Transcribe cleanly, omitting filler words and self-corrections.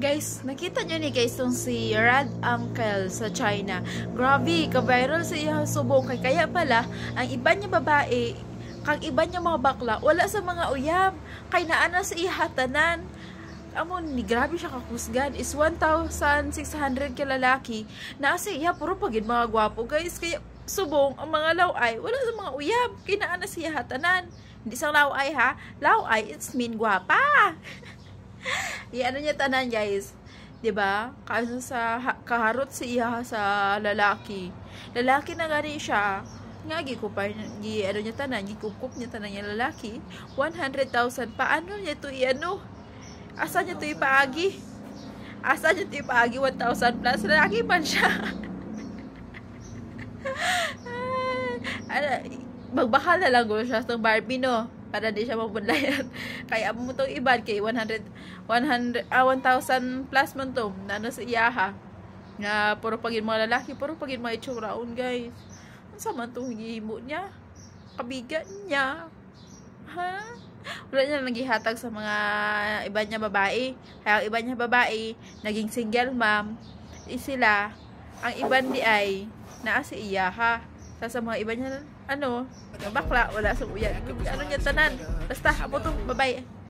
Guys, nakita nyo ni guys tong si Rad Uncle sa China. Grabe, ka-viral sa iya subong. Kaya pala, ang iba niya babae, kang iba niya mga bakla, wala sa mga uyab. Kay naana sa iya tanan. Amon, ni grabe siya kakusgan. Is 1,600 kalalaki. Na sa iya, puro pagid mga gwapo. Guys, kaya subong, ang mga laway, wala sa mga uyab. Kay naana sa iya tanan. Hindi sa laway ha. Laway, it's mean gwapa. Ano niya tanan guys, 'di ba? Kaso sa kaharot siya sa lalaki. Lalaki na gani siya. Nga gikupay ano niya tanan, gikukup niya tanan yung lalaki. 100,000 paano niya to iano? Asa niya to ipaagi? Asa niya to ipaagi 1,000 plus lalaki man siya. Magbakal na lang siya sa Barbie no. Para di siya mabunlayan. Kaya mo itong iban kay 1,000 plus mo ito. Nano sa iyaha. Na puro pagin mga lalaki, puro pagin mga itsuraon guys. Ang sama itong hihimo niya. Kabigan niya. Ha? Wala niya naghihatag sa mga iba niya babae. Kaya ang iba niya babae, naging single mom. Sila, ang iban di ay, naa si iyaha. Sa mga iba niya, bakla, wala sa uyan. Ano niya tanan? Basta, amo to, bye-bye.